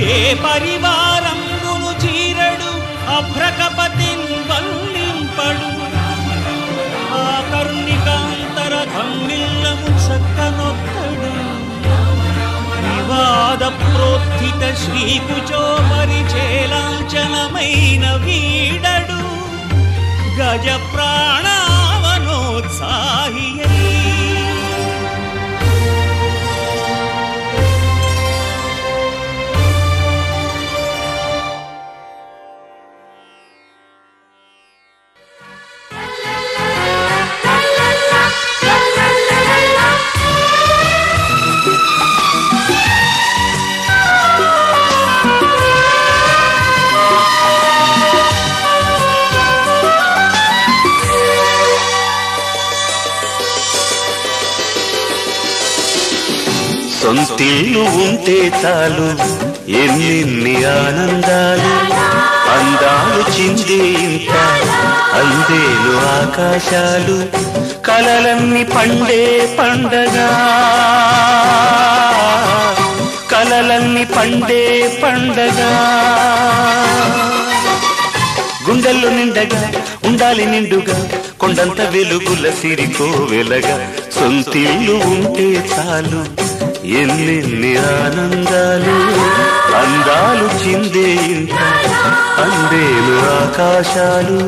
ఏ పరివారంబును చీరడు అభ్రకపతిన్ వల్లింపడు ఆ కర్ణికాంతర ధమ్మిల్లము చక్కనొక్కడు వివాద ప్రోత్థిత శ్రీకుచో పరిచేలాంఛనమైన వీడడు గజ ప్రాణావనోత్సాహియై సొంతిల్లు ఉంటే చాలు ఎన్నెన్ని ఆనందాలు అందాలు చిందే ఇంత అందేలు ఆకాశాలు కలలన్నీ పండే పండగ కలలన్నీ పండే పండగ గుండెల్లో నిండగా ఉండాలి నిండుగా కొండంత వెలుగుల సిరికో వెలగా సొంతిల్లు ఉంటే చాలు ఎన్నెన్ని ఆనందాలు అందాలు చిందే ఇంత అందేలు ఆకాశాలు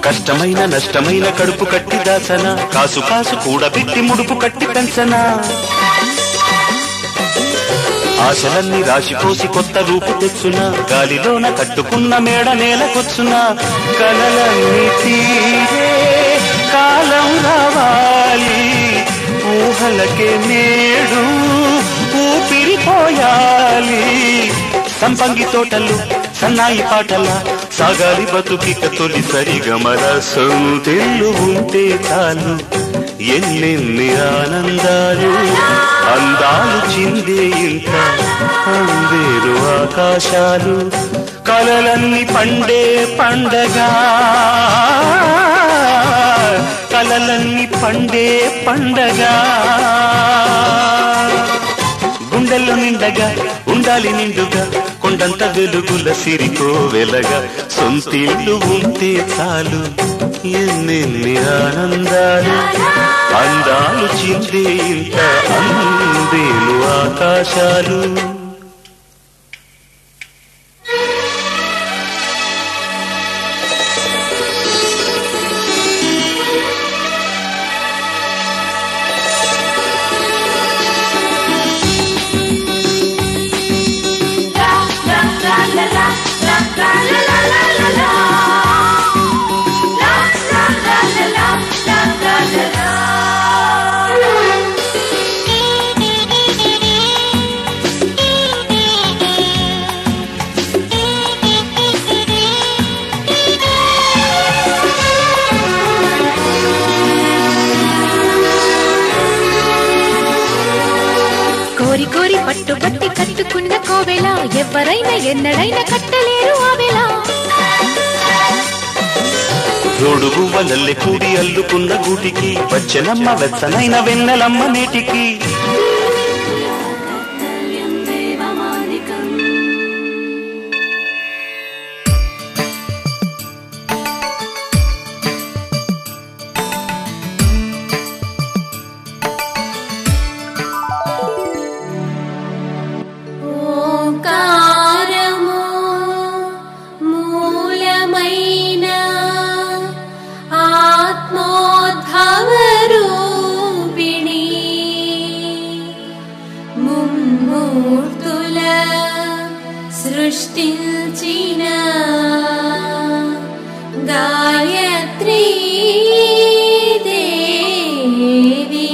కష్టమైన నష్టమైన కడుపు కట్టి దాసన కాసు కాసు కూడబెట్టి ముడుపు కట్టి పెంచన ఆశలన్నీ రాశిపోసి కొత్త రూపు తెచ్చున గాలిలోన కట్టుకున్న మేడ నేలకొచ్చున కలలన్నీ తీరే కాలం రావాలి ఊహలకే నేడు ఊపిరిపోయాలి సంపంగి తోటలు సన్నాయి పాటల సాగాలి బతుకిక తొలి సరిగమల సొంతిల్లు ఉంటే చాలు ఎన్నెన్ని ఆనందాలు అందాలు చిందే ఇంత అందేరు ఆకాశాలు కలలన్నీ పండే పండగ కలలన్నీ పండే పండగ గుండెల్లో నిండగా ఉండాలి నిండుగా కొండంత వెలుగుల సిరికో వెలగా సొంతిల్లు ఉంటే చాలు ఎన్నెన్ని ఆనందాలు అందాలు చిందే ఇంత అందేలు ఆకాశాలు కోరి కోరి పట్టుబట్టి కట్టుకున్న కోవెల ఎవరైనా ఎన్నడైనా కట్టలేరు ఆవెల రోడుగు వలల్లె కూడి అల్లుకున్న గూటికి వచ్చనమ్మ వెచ్చనైన వెన్నెలమ్మ నేటికి సృష్టించిన గాయత్రీ దేవి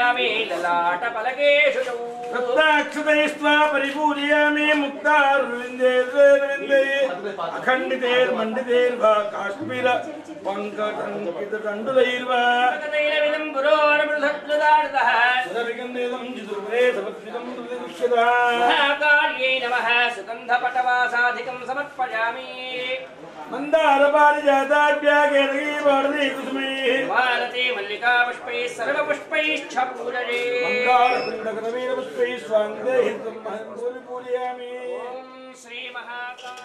समर्पयामि ललाटपलकेषु रत्नाक्षतैस्त्वा परिपूजयामि मुक्तारविन्दे अखण्डितैर्मण्डितैर्वा काश्मीर पङ्कटङ्किततण्डुलैर्वा महाकार्यै नमः सुगन्धपटवासाधिकं समर्पयामि मन्दारपारिजाताभ्यागेरगीवर्धि कुसुमे भारते मल्लिका पुष्पैः सर्वपुष्पैश्च पूजये मन्दारकुण्डकरवीरपुष्पैः स्वाङ्गैः पूजयामि श्री महाकाल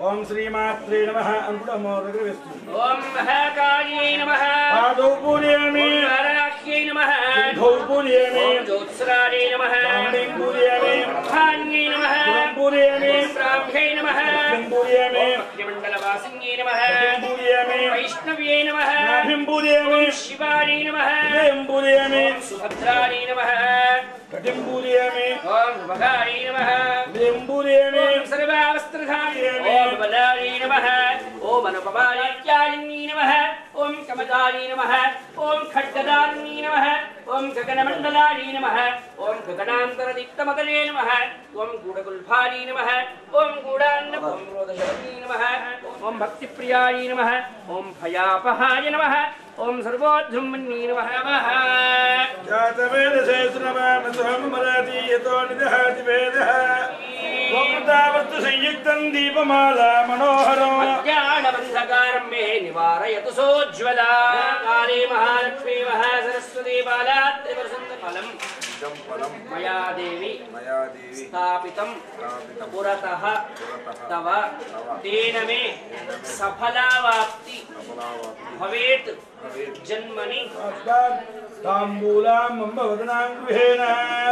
ओम श्रीमात्रे नमः अंकुरमोदकविस्तु ओम महाकाल्यै नमः पादौ पूजयामि वाराह्यै नमः सिद्धौ पूजयामि ओम ज्योत्स्रायै नमः कामणीं पूजयामि धान्यै नमः गुरुं पूजयामि श्राव्यै नमः किं पूजयामि भक्तिमण्डलवासिन्यै नमः पूजयामि वैष्णव्यै नमः नाभिं पूजयामि शिवायै नमः हृदयं पूजयामि सुभद्रायै नमः कटिं पूजयामि ओम भगायै नमः हृदयं पूजयामि ओम सर्वावस्त्रधारिणे ओम बलायै नमः ओम अनुपमायात्यायिन्यै नमः ओम कमलायै नमः ओम खड्गदारिण्यै नमः ओम गगनमण्डलायै नमः ओम गगनान्तरदीप्तमतले नमः ओम गूढगुल्फायै नमः ओम गूढान्नपम्रोदशवत्यै नमः ओम भक्तिप्रियायै नमः ओम भयापहाय नमः ओम सर्वोद्धुम्मन्यै नमः जातवेदसे सुनवामसोममराति यतो निदहाति वेदः वक्रतावस्तु संयुक्तं दीपमाला मनोहरम् अज्ञानबन्धकारं मे निवारयतु सोज्ज्वला काले महालक्ष्मी महासरस्वती बाला त्रिपुरसुन्दरफलम् मया देवी स्थापितं पुरतः तव तेन मे सफलावाप्ति भवेत् जन्मनि ताम्बूलां मम्बवदनां गृहेण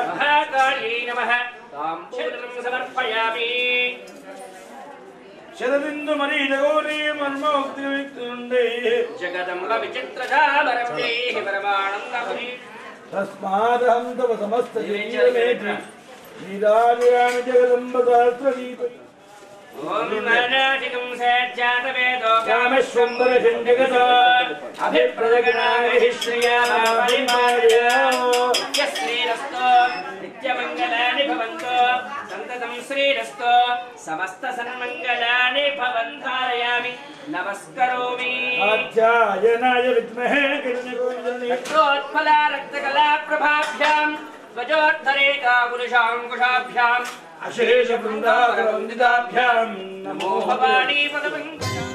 महाकाल्यै नमः ताम्बूलं समर्पयामि शरदिन्दु मरीजगौरी मर्मोक्तिविक्तुण्डे जगदम्ब विचित्रजामरम्यैः परमानन्दपुरी तस्मादहं तव समस्तजीवमेति नीराजयामि जगदम्ब सहस्रदीप ओम मनाटिकं सज्जातवेदो कामेश्वरशण्डगतो अभिप्रदगणाभिः श्रियामापरिमार्य यश्रीरस्तो नित्यमङ्गलानि भवन्तु सन्ततं श्रीरस्तो समस्तसन्मङ्गलानि भवन्धारयामि नमस्करोमि आध्यायनाय विद्महे किरणकोञ्जने रक्तोत्फला रक्तकलाप्रभाभ्यां ध्वजोद्धरेकाकुलिशाङ्कुशाभ्याम् अशेष वृन्दावनवन्दिताभ्यां नमो भवानी पदपङ्कजा